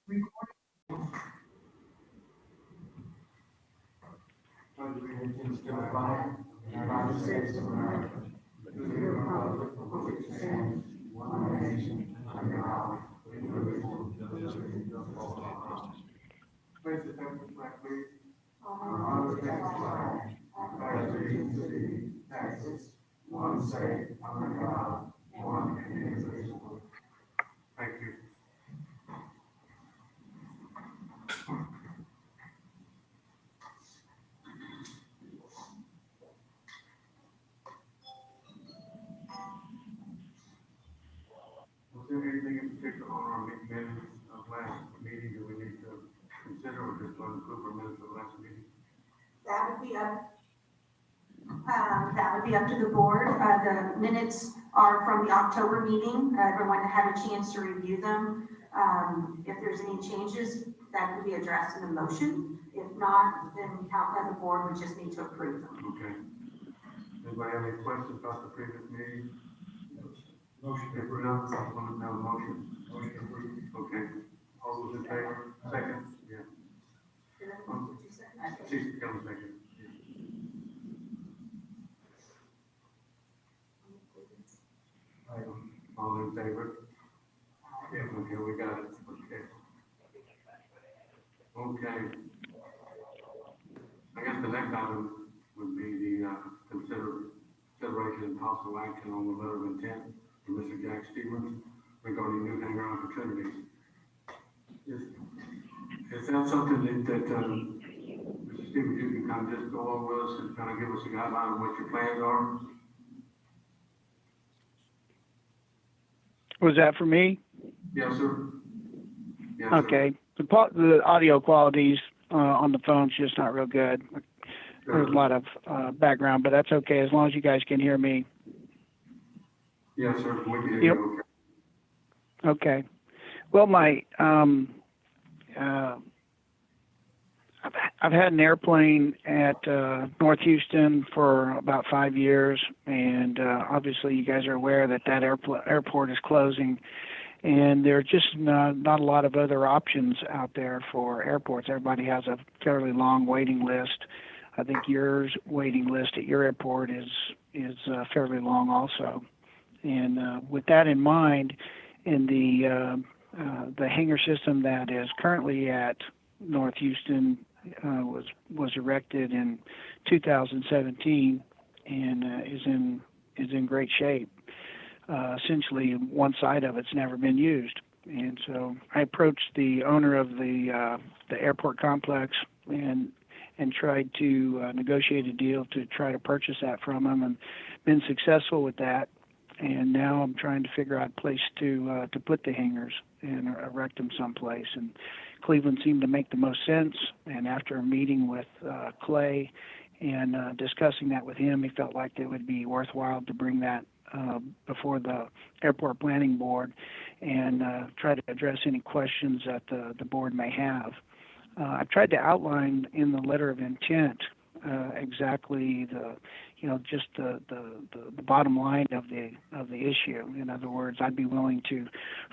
Allegiance to the flag of the United States of America, to the republic for which it stands, one nation, under God, indivisible, with liberty and justice for all. Place the paper flag, please. On the flag, pledge allegiance to thee, Texas, one state, under God, one and indivisible. Thank you. Was there anything in particular on our minutes of last meeting that we need to consider, or just on approval minutes of last meeting? That would be up to the board. The minutes are from the October meeting. Everyone had a chance to review them. If there's any changes, that would be addressed in the motion. If not, then the board would just need to approve them. Okay. Anybody have any questions about the previous meeting? Motion. If we're not, I want to know a motion. Motion approved. Okay. All those in favor? Second? Yeah. Chief, come second. All in favor? Yeah, okay, we got it. Okay. Okay. I guess the next item would be the consideration and possible action on the letter of intent from Mr. Jack Stevens regarding new hangar opportunities. Is that something that Mr. Stevens, you can kind of just go over with us and kind of give us a guideline of what your plans are? Was that for me? Yes, sir. Yes, okay. Sir. The audio qualities on the phone's just not real good. There's a lot of background, but that's okay as long as you guys can hear me. Yes, sir. We can hear you. Okay. Well, I've had an airplane at North Houston for about 5 years, and obviously you guys are aware that airport is closing, and there are just not a lot of other options out there for airports. Everybody has a fairly long waiting list. I think your waiting list at your airport is fairly long also. And with that in mind, in the hangar system that is currently at North Houston was erected in 2017 and is in great shape. Essentially, one side of it's never been used, and so I approached the owner of the airport complex and tried to negotiate a deal to try to purchase that from him, and been successful with that. And now I'm trying to figure out a place to put the hangars and erect them someplace. And Cleveland seemed to make the most sense. And after a meeting with Clay and discussing that with him, he felt like it would be worthwhile to bring that before the airport planning board and try to address any questions that the board may have. I've tried to outline in the letter of intent exactly the bottom line of the issue. In other words, I'd be willing to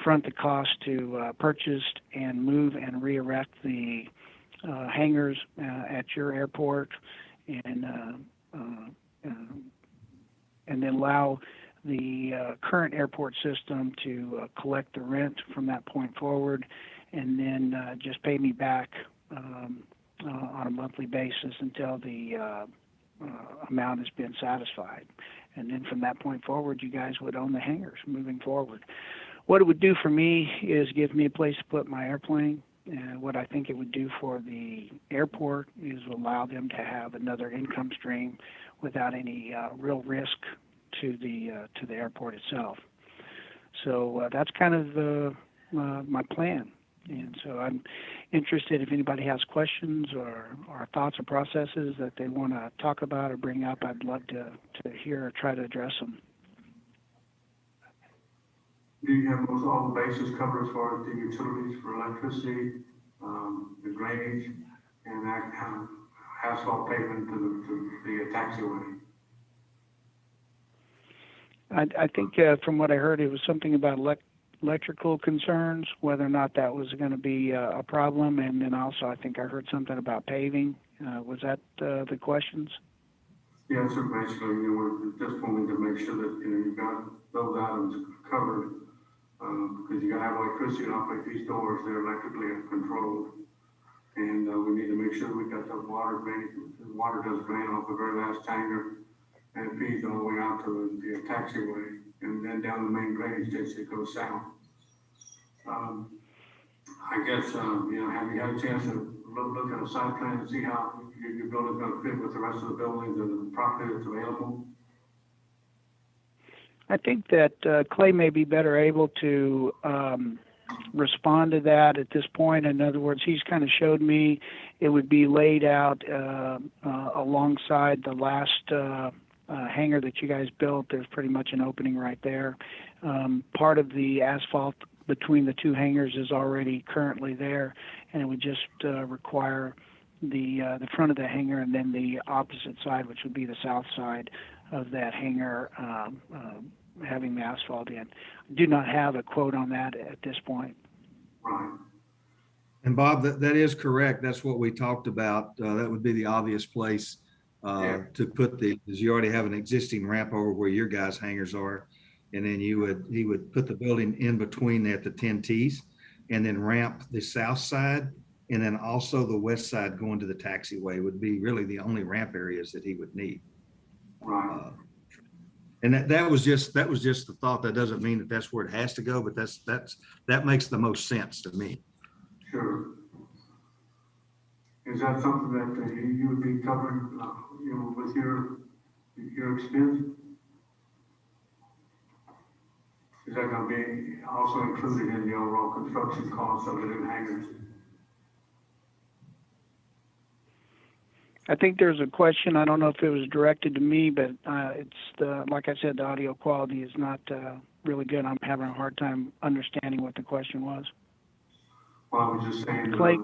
front the cost to purchase and move and re-erect the hangars at your airport, and then allow the current airport system to collect the rent from that point forward, and then just pay me back on a monthly basis until the amount has been satisfied. And then from that point forward, you guys would own the hangars moving forward. What it would do for me is give me a place to put my airplane. And what I think it would do for the airport is allow them to have another income stream without any real risk to the airport itself. So that's kind of my plan. And so I'm interested if anybody has questions or thoughts or processes that they want to talk about or bring up. I'd love to hear or try to address them. Do you have most all the bases covered as far as the utilities for electricity, the drainage, and that kind of asphalt pavement to the taxiway? I think from what I heard, it was something about electrical concerns, whether or not that was going to be a problem. And then also, I think I heard something about paving. Was that the questions? Yeah, so basically, we're just wanting to make sure that, you've got those items covered, because you gotta have electricity to operate these doors, they're electrically controlled. And, we need to make sure we got the water drain, the water does drain off the very last hangar, and it feeds all the way out to the taxiway, and then down the main drainage ditch that goes south. I guess, have you had a chance to look at a site plan and see how your building's gonna fit with the rest of the buildings and the property that's available? I think that Clay may be better able to respond to that at this point. In other words, he's kind of showed me it would be laid out alongside the last hangar that you guys built. There's pretty much an opening right there. Part of the asphalt between the two hangars is already currently there, and it would just require the front of the hangar and then the opposite side, which would be the south side of that hangar, having the asphalt in. I do not have a quote on that at this point. Right. And Bob, that is correct. That's what we talked about. That would be the obvious place to put because you already have an existing ramp over where your guys' hangars are. And then he would put the building in between there at the 10 Ts and then ramp the south side. And then also the west side going to the taxiway would be really the only ramp areas that he would need. Right. And that was just the thought. That doesn't mean that that's where it has to go, but that makes the most sense to me. Sure. Is that something that you would be covering, with your expense? Is that going to be also included in the overall construction cost of the new hangars? I think there's a question. I don't know if it was directed to me, but like I said, the audio quality is not really good. I'm having a hard time understanding what the question was. Well, I was just saying, Clay?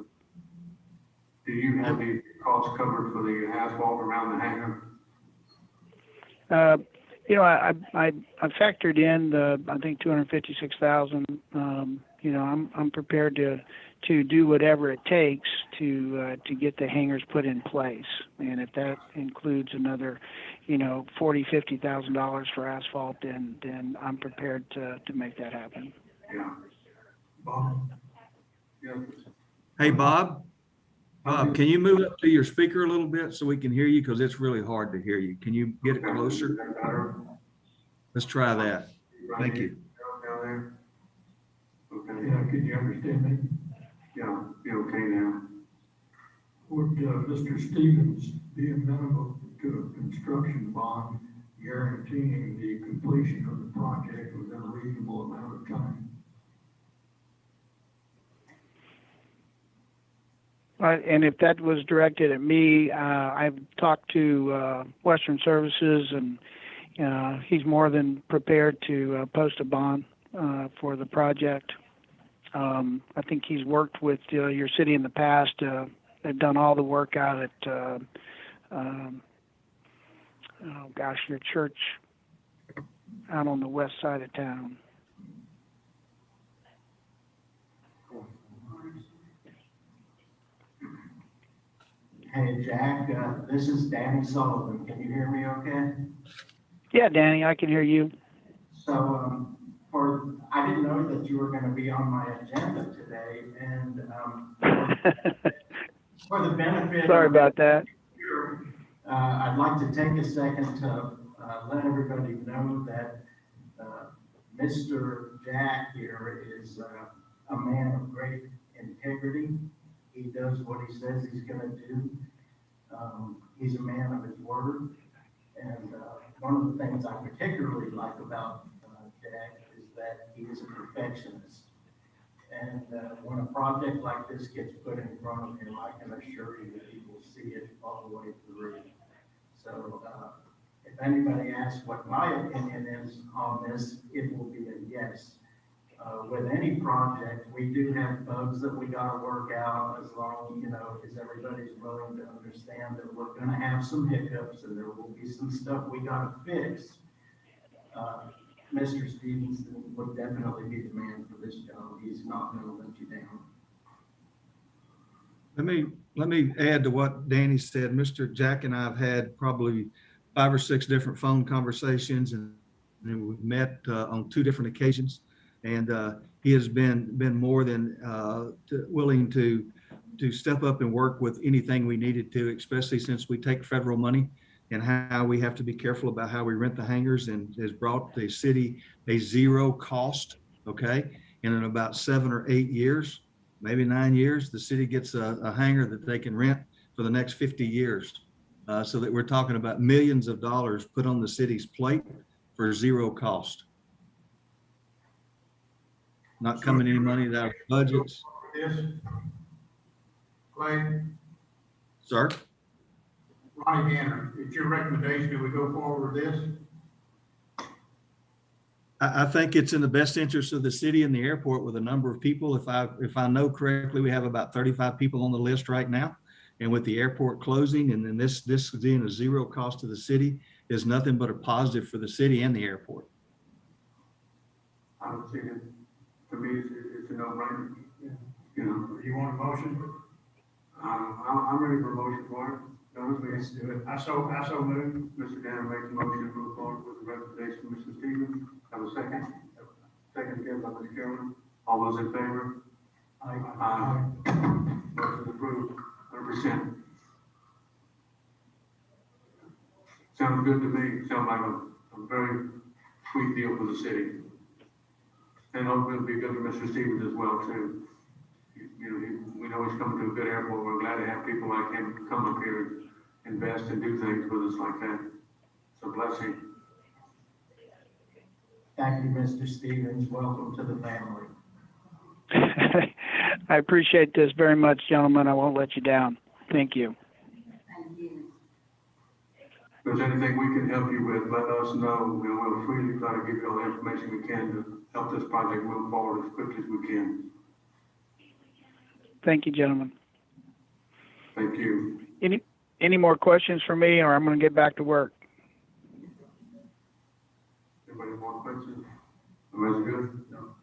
Do you have the costs covered for the asphalt around the hangar? I factored in I think $256,000. I'm prepared to do whatever it takes to get the hangars put in place, and if that includes another, $40,000-$50,000 for asphalt, then I'm prepared to make that happen. Yeah. Bob? Yeah. Hey, Bob, can you move up to your speaker a little bit so we can hear you? Because it's really hard to hear you. Can you get it closer? Is that better? Let's try that. Right Thank here, you. down there? Okay. Yeah, can you understand me? Yeah, be okay now. Would Mr. Stevens be amenable to a construction bond guaranteeing the completion of the project within a reasonable amount of time? And if that was directed at me, I've talked to Western Services, and he's more than prepared to post a bond for the project. I think he's worked with your city in the past. They've done all the work out at, your church out on the west side of town. Hey, Jack, this is Danny Sullivan. Can you hear me okay? Yeah, Danny, I can hear you. So, I didn't know that you were going to be on my agenda today, and for the benefit. Sorry about that. I'd like to take a second to let everybody know that Mr. Jack here is a man of great integrity. He does what he says he's going to do. He's a man of his word. And one of the things I particularly like about Jack is that he is a perfectionist. And when a project like this gets put in front of him, I can assure you that he will see it all the way through. So if anybody asks what my opinion is on this, it will be a yes. With any project, we do have bugs that we got to work out, as long, as everybody's willing to understand that we're going to have some hiccups and there will be some stuff we got to fix. Mr. Stevenson would definitely be the man for this job. He's not gonna let you down. Let me add to what Danny said. Mr. Jack and I have had probably 5 or 6 different phone conversations, and we've met on 2 different occasions. And he has been more than willing to step up and work with anything we needed to, especially since we take federal money and how we have to be careful about how we rent the hangars, and has brought the city a 0 cost. Okay, and in about 7 or 8 years, maybe 9 years, the city gets a hangar that they can rent for the next 50 years. So that we're talking about millions of dollars put on the city's plate for 0 cost. Not coming any money out of budgets. This, Clay, Sir? Ronnie Gander, it's your recommendation that we go forward with this? I think it's in the best interest of the city and the airport with a number of people. If I know correctly, we have about 35 people on the list right now. And with the airport closing, and then this being a 0 cost to the city, is nothing but a positive for the city and the airport. I don't see it. To me, it's a no-brainer. You know, You want a motion? I'm ready for a motion for it. Honestly, Let's do it. I so move. Mr. Danner makes a motion to move forward with the recommendation of Mr. Stevens. Have a second? Second given by Mr. Chairman. All those in favor? Aye. Motion approved, 100%. Sounds good to me. Sounds like a very sweet deal for the city. And hopefully it'll be good for Mr. Stevens as well, too. You know, we know he's coming to a good airport. We're glad to have people like him come up here and invest and do things with us like that. It's a blessing. Thank you, Mr. Stevens. Welcome to the family. I appreciate this very much, gentlemen. I won't let you down. Thank you. If there's anything we can help you with, let us know. We'll freely try to give you all the information we can to help this project move forward as quickly as we can. Thank you, gentlemen. Thank you. Any more questions for me, or I'm going to get back to work? Anybody have more questions? Everybody's good? No.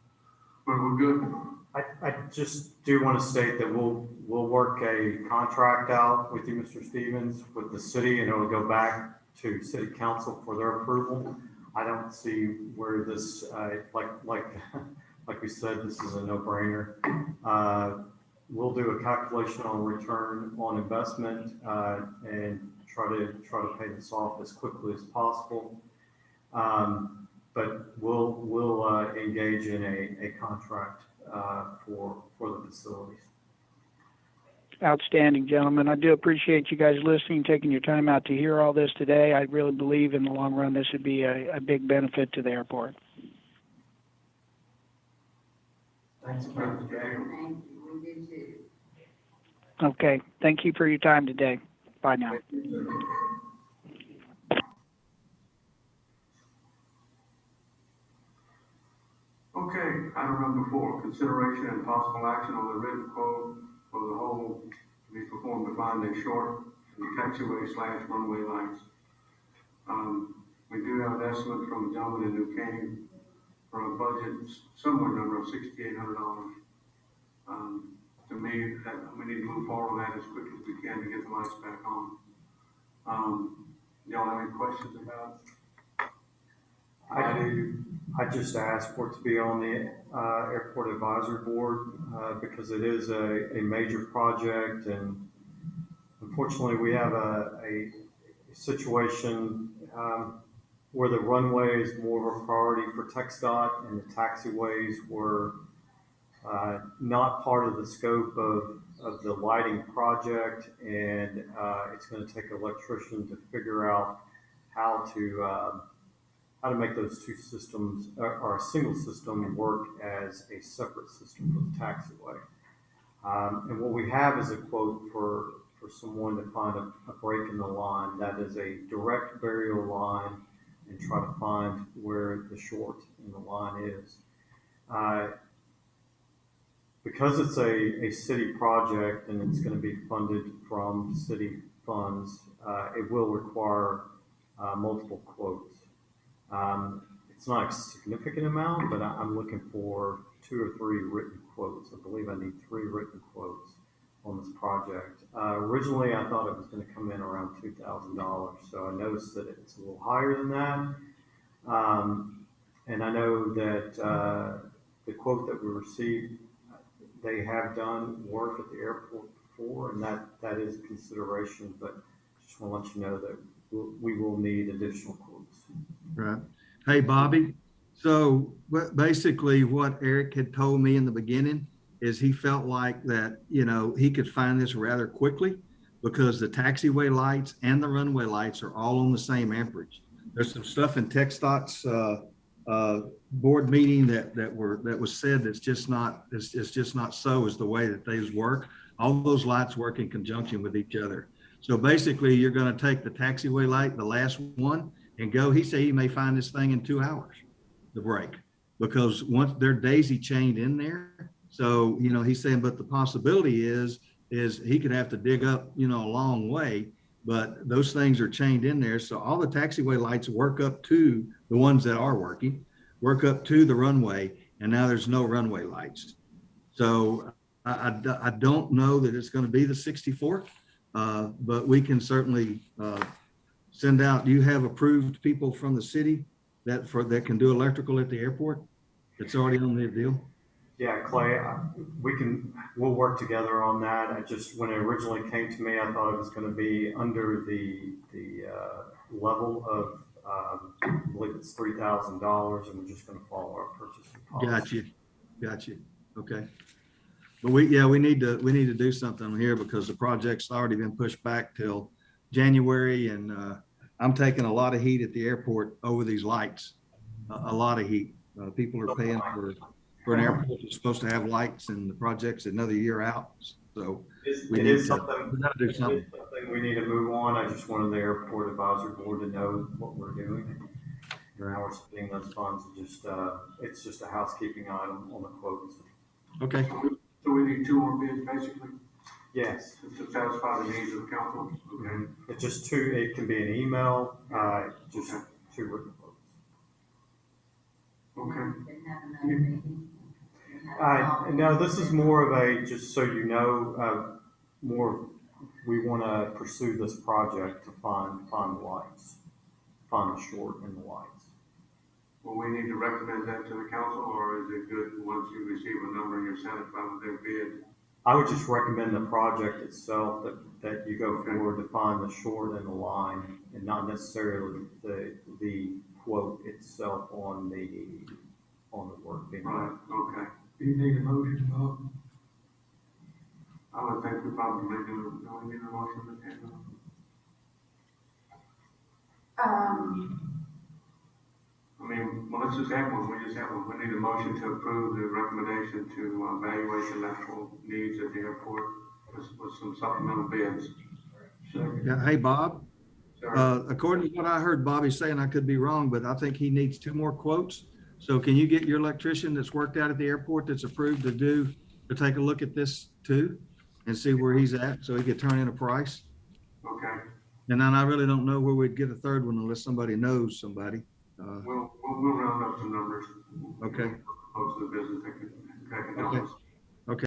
We're good? I just do want to state that we'll work a contract out with you, Mr. Stevens, with the city, and it will go back to city council for their approval. I don't see where this, like we said, this is a no-brainer. We'll do a calculation on return on investment and try to pay this off as quickly as possible. But we'll engage in a contract for the facilities. Outstanding, gentlemen. I do appreciate you guys listening, taking your time out to hear all this today. I really believe in the long run this would be a big benefit to the airport. Thanks, Mr. Jagger. Thank you, we did too. Okay. Thank you for your time today. Bye now. Okay, item number 4, consideration and possible action on the written quote for the whole to be performed to find a short taxiway/runway lights. We do have an estimate from a gentleman who came for a budget somewhere number of $6,800. To me, that we need to move forward on that as quick as we can to get the lights back on. Y'all have any questions about? I just asked for it to be on the airport advisory board because it is a major project, and unfortunately we have a situation where the runway is more of a priority for TxDOT, and the taxiways were not part of the scope of the lighting project, and it's going to take an electrician to figure out how to make those two systems or a single system work as a separate system for the taxiway. And what we have is a quote for someone to find a break in the line that is a direct burial line and try to find where the short in the line is. Because it's a city project and it's going to be funded from city funds, it will require multiple quotes. it's not a significant amount, but I'm looking for 2 or 3 written quotes. I believe I need 3 written quotes on this project. Originally, I thought it was going to come in around $2,000, so I noticed that it's a little higher than that. And I know that the quote that we received, they have done work at the airport before, and that is a consideration, but just want to let you know that we will need additional quotes. Right. Hey, Bobby. So basically what Eric had told me in the beginning is he felt like that, you know, he could find this rather quickly because the taxiway lights and the runway lights are all on the same amperage. There's some stuff in TxDOT's board meeting that was said that's just not, it's just not so is the way that these work. All those lights work in conjunction with each other. So basically you're going to take the taxiway light, the last one, and go. He said he may find this thing in 2 hours, the break, because once they're daisy chained in there. So, you know, he's saying, but the possibility is he could have to dig up, you know, a long way, but those things are chained in there. So all the taxiway lights work up to the ones that are working, work up to the runway, and now there's no runway lights. So I don't know that it's going to be the 64th, but we can certainly send out. Do you have approved people from the city that can do electrical at the airport? It's already on their deal. Yeah, Clay, we'll work together on that. I just, when it originally came to me, I thought it was going to be under the level of, I believe it's $3,000, and we're just going to follow our purchasing policy. Got you. Okay. But we need to do something here because the project's already been pushed back till January, and I'm taking a lot of heat at the airport over these lights. A lot of heat. People are paying for an airport that's supposed to have lights, and the project's another year out. So we gotta do something. We need to move on. I just wanted the airport advisory board to know what we're doing. How we're spending those funds. It's just a housekeeping item on the quotes. Okay. So we need 2 more bids, basically, Yes. to satisfy the needs of the council. Okay. It's just 2. It can be an email. Just 2 written quotes. Okay. No, this is more of a, just so you know, more, we want to pursue this project to find the lights, find the short in the lights. Will we need to recommend that to the council, or is it good once you receive a number and you're satisfied with their bid? I would just recommend the project itself, that you go forward to find the short and the line, and not necessarily the quote itself on the work being done. Right, okay. Do you need a motion, Bob? I would think we probably need a motion to handle. I mean, well, let's just have one. We just have one. We need a motion to approve the recommendation to evaluate the electrical needs at the airport with some supplemental bids. Yeah. Hey, Bob. Sir? According to what I heard Bobby saying, I could be wrong, but I think he needs 2 more quotes. So can you get your electrician that's worked out at the airport that's approved to take a look at this too and see where he's at so he could turn in a price? Okay. And then I really don't know where we'd get a 3rd one unless somebody knows somebody. We'll round up some numbers. Okay. Most of the business that can help Okay. us. Okay.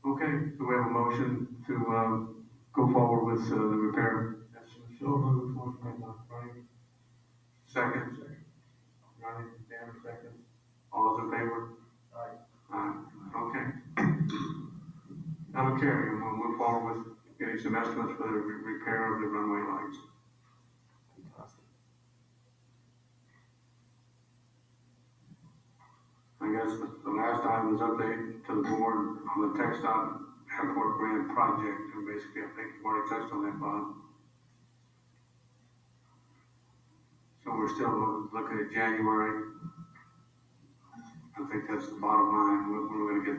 Okay, so we have a motion to go forward with the repair. So moved, motion made by Frank. Second. Ronnie, Dan, second. All those in favor? Aye. Okay. That'll carry, and we'll move forward with getting some estimates for the repair of the runway lights. I guess the last item is update to the board on the TxDOT Airport Grant project, and basically, I think you've already touched on that, Bob. So we're still looking at January. I think that's the bottom line. We're gonna get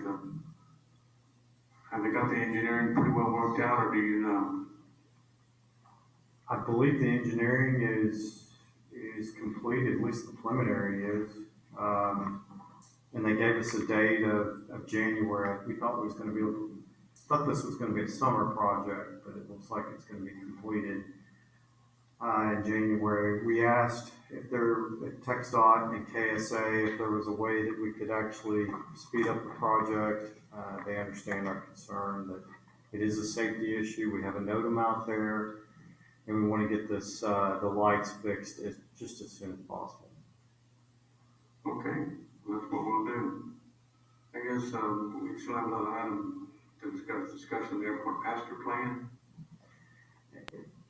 have they got the engineering pretty well worked out, or do you know? I believe the engineering is complete, at least the preliminary is. And they gave us a date of January. We thought this was going to be a summer project, but it looks like it's going to be completed in January. We asked if TxDOT and KSA, if there was a way that we could actually speed up the project, they understand our concern that it is a safety issue. We have a NOTAM out there, and we want to get this, the lights fixed just as soon as possible. Okay, that's what we'll do. I guess, we still have another item to discussion of the airport master plan.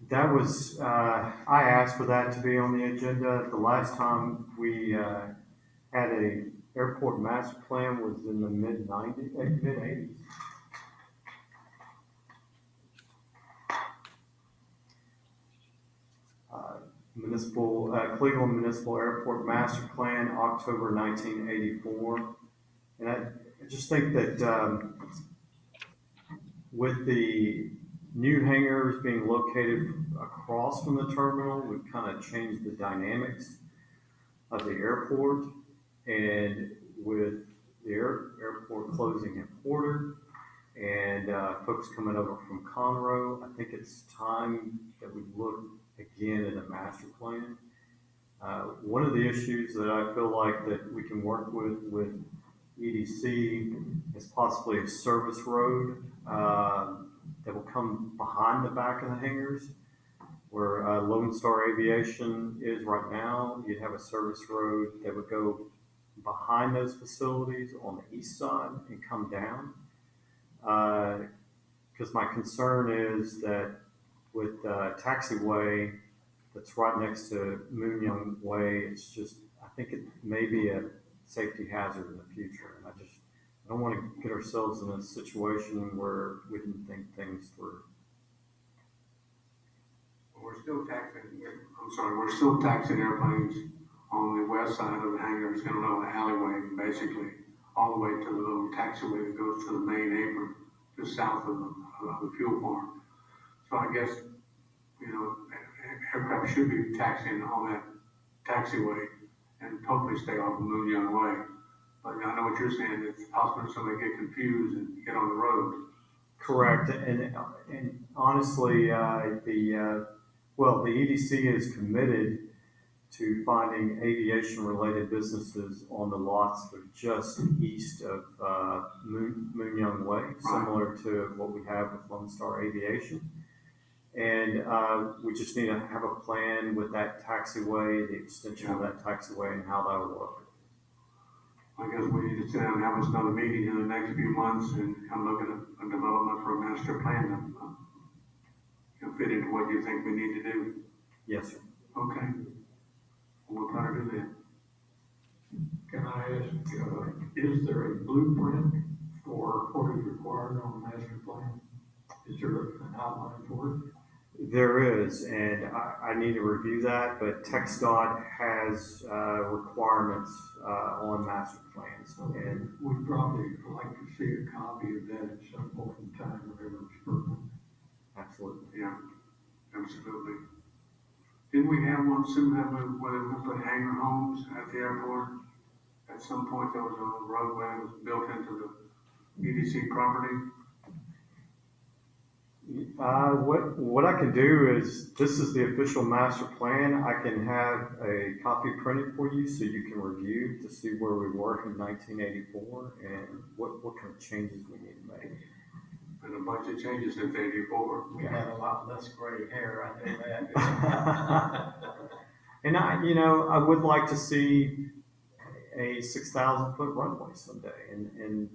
That was, I asked for that to be on the agenda. The last time we had a airport master plan was in the mid-80s. Cleveland Municipal Airport Master Plan, October 1984. And I just think that with the new hangars being located across from the terminal, we've kind of changed the dynamics of the airport. And with the airport closing at Porter and folks coming over from Conroe, I think it's time that we look again at a master plan. One of the issues that I feel like that we can work with EDC is possibly a service road that will come behind the back of the hangars, where Lone Star Aviation is right now. You'd have a service road that would go behind those facilities on the east side and come down. Because my concern is that with taxiway that's right next to Moon Young Way, it's just, I think it may be a safety hazard in the future. And I don't want to get ourselves in a situation where we didn't think things through. We're still taxing airplanes on the west side of the hangar. It's going to know the alleyway, basically, all the way to the little taxiway that goes to the main apron, just south of the fuel farm. So I guess, aircraft should be taxiing on that taxiway and hopefully stay off of Moon Young Way. But I know what you're saying. It's possible somebody get confused and get on the road. Correct. And honestly, the EDC is committed to finding aviation-related businesses on the lots that are just east of Moon Young Way, similar to what we have with Lone Star Aviation. And we just need to have a plan with that taxiway, the extension of that taxiway, and how that will work. I guess we need to sit down and have another meeting in the next few months and kind of look at a development for a master plan that fit into what you think we need to do. Yes, sir. Okay. We'll try to do that. Can I ask, is there a blueprint for what is required on the master plan? Is there an outline for it? There is, and I need to review that, but TxDOT has requirements on master plans. And we'd probably like to see a copy of that at some point in time whenever it's pertinent. Absolutely. Yeah, absolutely. Didn't we have one similar where they put hangar homes at the airport? At some point, there was a roadway that was built into the EDC property. What I can do is, this is the official master plan. I can have a copy printed for you so you can review to see where we were in 1984 and what kind of changes we need to make. And a bunch of changes since '84. We had a lot less gray hair, I know that. And I would like to see a 6,000-foot runway someday, and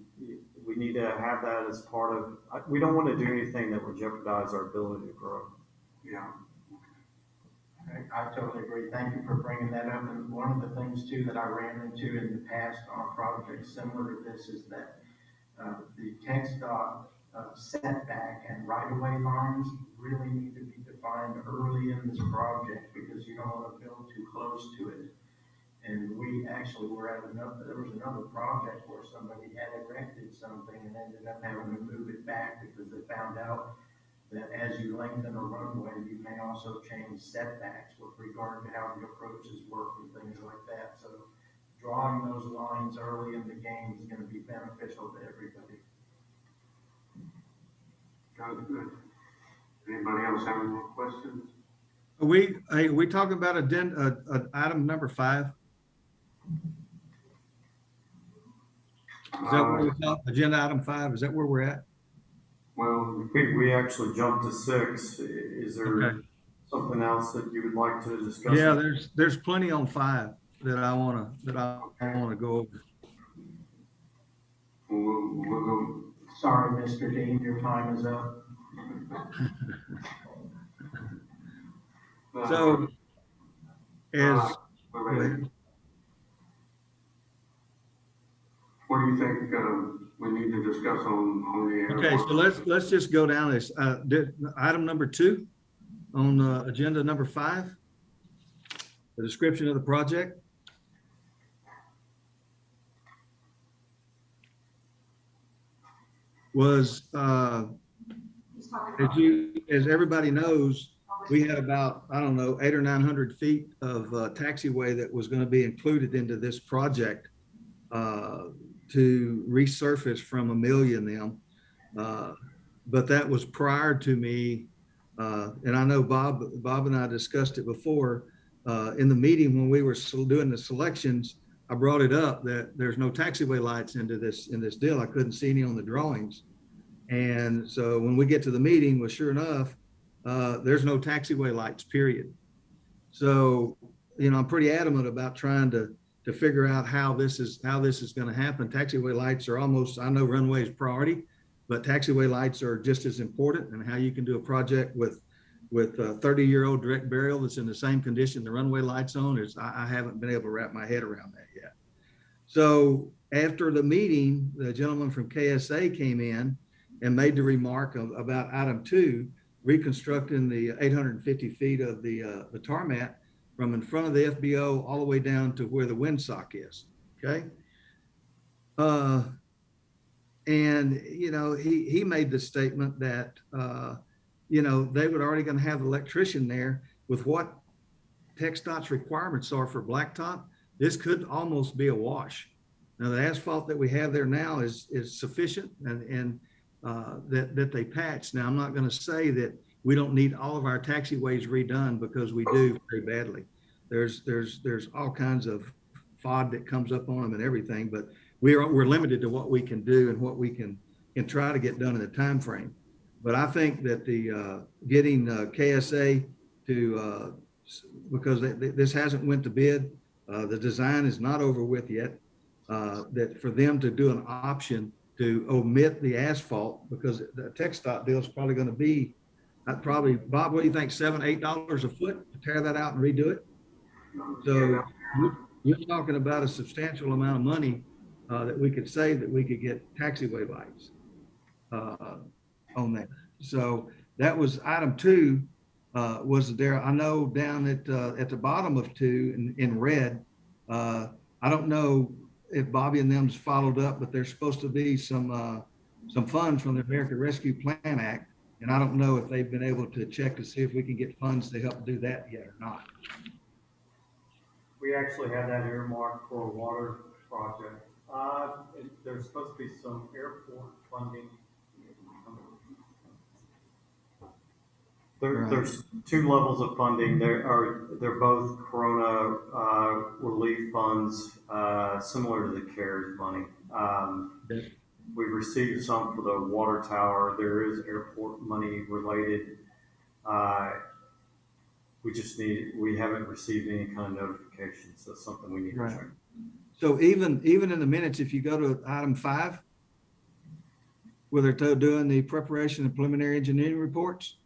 we need to have that as part of. We don't want to do anything that would jeopardize our ability to grow. Yeah. I totally agree. Thank you for bringing that up. And one of the things too that I ran into in the past on projects similar to this is that the TxDOT setback and right-of-way lines really need to be defined early in this project because you don't want to build too close to it. And we actually were at there was another project where somebody had erected something and ended up having to move it back because they found out that as you lengthen a runway, you may also change setbacks with regard to how the approaches work and things like that. So drawing those lines early in the game is going to be beneficial to everybody. Sounds good. Anybody else have any more questions? Are we talking about item number 5? Is that what we're talking, agenda item 5? Is that where we're at? Well, We actually jumped to 6. Is there Okay. something else that you would like to discuss? Yeah, there's plenty on 5 that I wanna go over. we'll go. Sorry, Mr. Dean, your time is up. So, as, What do you think, we need to discuss on the okay, airport? so let's just go down this, item number 2 on, agenda number 5, the description of the project. Was, He's talking about- as everybody knows, we had about, I don't know, 800 or 900 feet of taxiway that was going to be included into this project to resurface from Amelia and them. But that was prior to me, and I know Bob and I discussed it before in the meeting when we were doing the selections. I brought it up that there's no taxiway lights in this deal. I couldn't see any on the drawings. And so when we get to the meeting, well, sure enough, there's no taxiway lights, period. So, I'm pretty adamant about trying to figure out how this is going to happen. Taxiway lights are almost, I know runway is priority, but taxiway lights are just as important. And how you can do a project with a 30-year-old direct burial that's in the same condition the runway lights on is, I haven't been able to wrap my head around that yet. So after the meeting, the gentleman from KSA came in and made the remark about item 2, reconstructing the 850 feet of the tarmac from in front of the FBO all the way down to where the windsock is. Okay. And he made the statement that they were already going to have an electrician there with what TxDOT's requirements are for blacktop. This could almost be a wash. Now the asphalt that we have there now is sufficient and that they patch. Now I'm not going to say that we don't need all of our taxiways redone, because we do very badly. There's all kinds of FOD that comes up on them and everything, but we're limited to what we can do and what we can try to get done in the time frame. But I think that the getting KSA to because this hasn't went to bid, the design is not over with yet. That for them to do an option to omit the asphalt, because the TxDOT deal is probably going to be Bob, what do you think, $7, $8 a foot to tear that out and redo it? So you're talking about a substantial amount of money that we could save, that we could get taxiway lights on that. So that was item 2 was there. I know down at the bottom of 2 in red, I don't know if Bobby and them's followed up, but there's supposed to be some funds from the American Rescue Plan Act. And I don't know if they've been able to check to see if we can get funds to help do that yet or not. We actually had that earmarked for a water project. There's supposed to be some airport funding. There's 2 levels of funding. They're both Corona relief funds, similar to the CARES money. We received some for the water tower. There is airport money related. We haven't received any kind of notifications. That's something we need to check. So even in the minutes, if you go to item 5, where they're doing the preparation of preliminary engineering reports,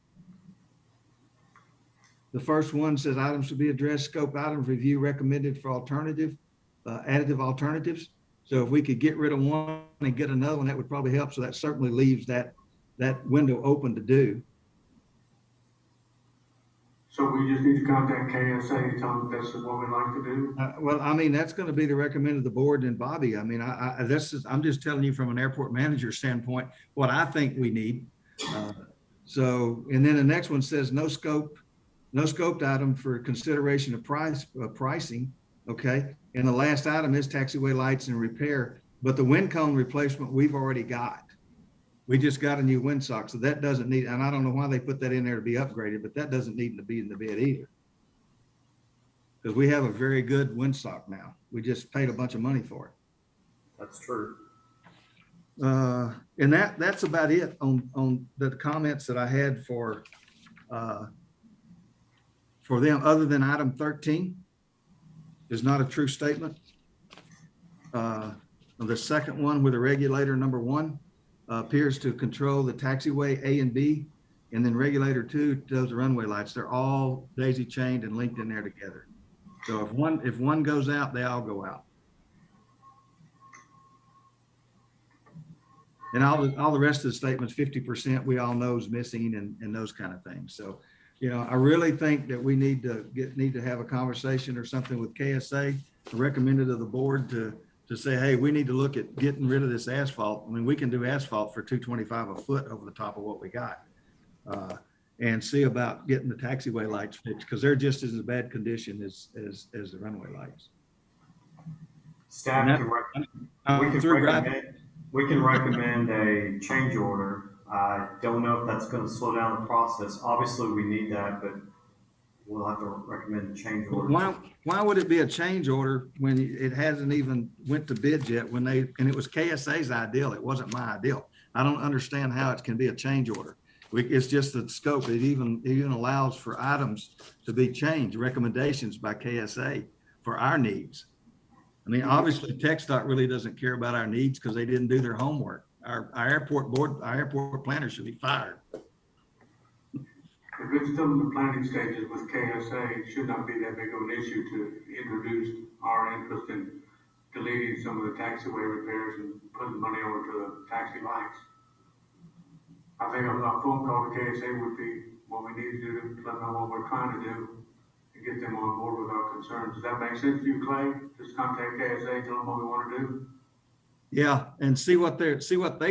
the first one says items to be addressed, scope items, review recommended for additive alternatives. So if we could get rid of one and get another one, that would probably help. So that certainly leaves that window open to do. So we just need to contact KSA and tell them that's what we'd like to do? Well, I mean, that's going to be the recommend of the board and Bobby. I mean, I'm just telling you from an airport manager standpoint, what I think we need. So, and then the next one says no scoped item for consideration of pricing. Okay. And the last item is taxiway lights and repair, but the wind cone replacement we've already got. We just got a new windsock, so that doesn't need, and I don't know why they put that in there to be upgraded, but that doesn't need to be in the bid either. Because we have a very good windsock now. We just paid a bunch of money for it. That's true. And that's about it on the comments that I had for them, other than item 13 is not a true statement. The second one with the regulator number 1 appears to control the taxiway A and B, and then regulator 2 does the runway lights. They're all daisy chained and linked in there together. So if one goes out, they all go out. And all the rest of the statements, 50% we all know is missing and those kind of things. So, you know, I really think that we need to have a conversation or something with KSA, recommended to the board to say, hey, we need to look at getting rid of this asphalt. I mean, we can do asphalt for $225 a foot over the top of what we got. And see about getting the taxiway lights fixed, because they're just as bad condition as the runway lights. Staff And we can recommend a change order. I don't know if that's going to slow down the process. Obviously, we need that, but we'll have to recommend a change order. Why would it be a change order when it hasn't even went to bid yet? And it was KSA's ideal. It wasn't my ideal. I don't understand how it can be a change order. It's just the scope. It even allows for items to be changed, recommendations by KSA for our needs. I mean, obviously TxDOT really doesn't care about our needs because they didn't do their homework. Our airport board, our airport planner should be fired. If it's still in the planning stages with KSA, it should not be that big of an issue to introduce our interest in deleting some of the taxiway repairs and putting money over to the taxi lights. I think a phone call to KSA would be what we need to do to let them know what we're trying to do and get them on board with our concerns. Does that make sense to you, Clay? Just contact KSA, tell them what we want to do. Yeah, and see what they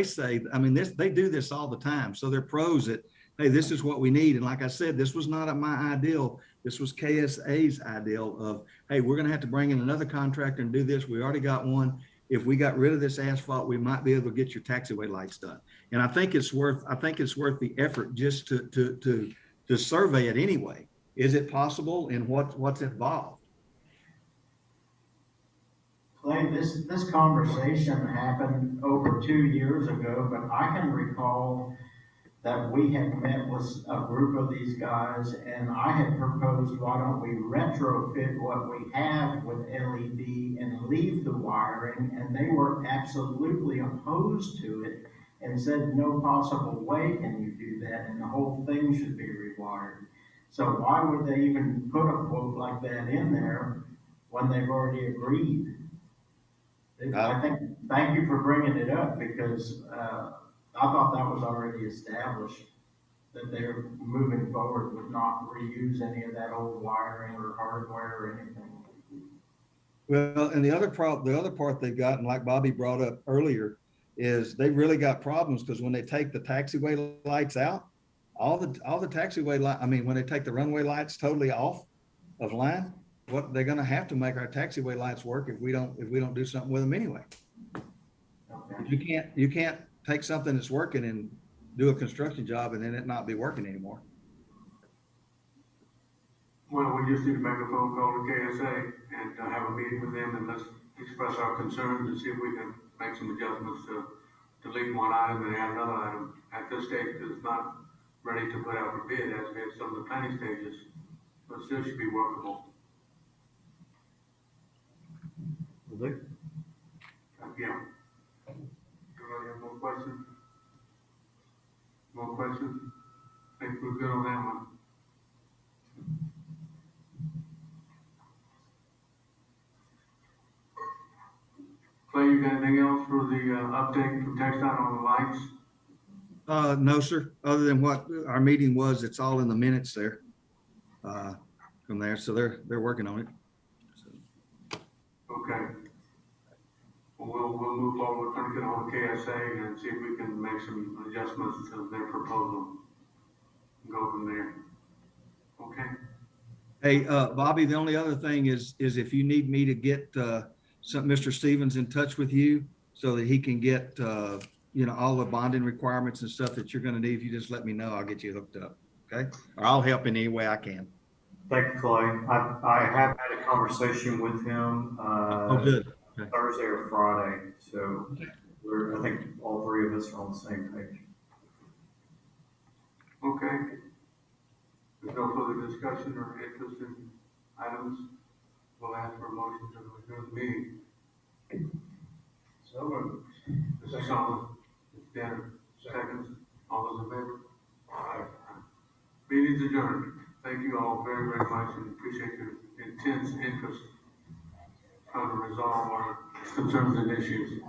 say. I mean, they do this all the time. So they're pros at, hey, this is what we need. And like I said, this was not my ideal. This was KSA's ideal of, hey, we're going to have to bring in another contractor and do this. We already got one. If we got rid of this asphalt, we might be able to get your taxiway lights done. And I think it's worth the effort just to survey it anyway. Is it possible, and what's involved? Clay, this conversation happened over 2 years ago, but I can recall that we had met with a group of these guys, and I had proposed, why don't we retrofit what we have with LED and leave the wiring, and they were absolutely opposed to it and said, no possible way can you do that, and the whole thing should be rewired. So why would they even put a quote like that in there when they've already agreed? I think, thank you for bringing it up, because I thought that was already established, that they're moving forward with not reuse any of that old wiring or hardware or anything. Well, and the other part they've got, and like Bobby brought up earlier, is they really got problems because when they take the taxiway lights out, all the taxiway light, I mean, when they take the runway lights totally off of line, what they're going to have to make our taxiway lights work if we don't do something with them anyway. Okay. You can't take something that's working and do a construction job and then it not be working anymore. Well, we just need to make a phone call to KSA and have a meeting with them, and let's express our concerns and see if we can make some adjustments to delete one item and add another item. At this stage, it's not ready to put out for bid as we have some of the planning stages, but still should be workable. Will do. Yeah. Anybody have more questions? More questions? I think we're good on that one. Clay, you got anything else for the update from TxDOT on the lights? No, sir. Other than what our meeting was, it's all in the minutes there from there. So they're working on it. So. Okay. Well, we'll move forward. We're trying to get on with KSA and see if we can make some adjustments to their proposal and go from there. Okay. Hey, Bobby, the only other thing is if you need me to get Mr. Stevens in touch with you so that he can get all the bonding requirements and stuff that you're gonna need, if you just let me know, I'll get you hooked up, okay? Or I'll help in any way I can. Thank you, Clay. I have had a conversation with him, Oh, good. Okay. Thursday or Friday, so I think all three of us are on the same page. Okay. There's no further discussion or interest in items. We'll ask for a motion to adjourn the meeting. So moved. Mr. Sullivan, Mr. Danner, seconds. All those in favor? Aye. Meeting's adjourned. Thank you all very, very much and appreciate your intense interest trying to resolve our concerns and issues.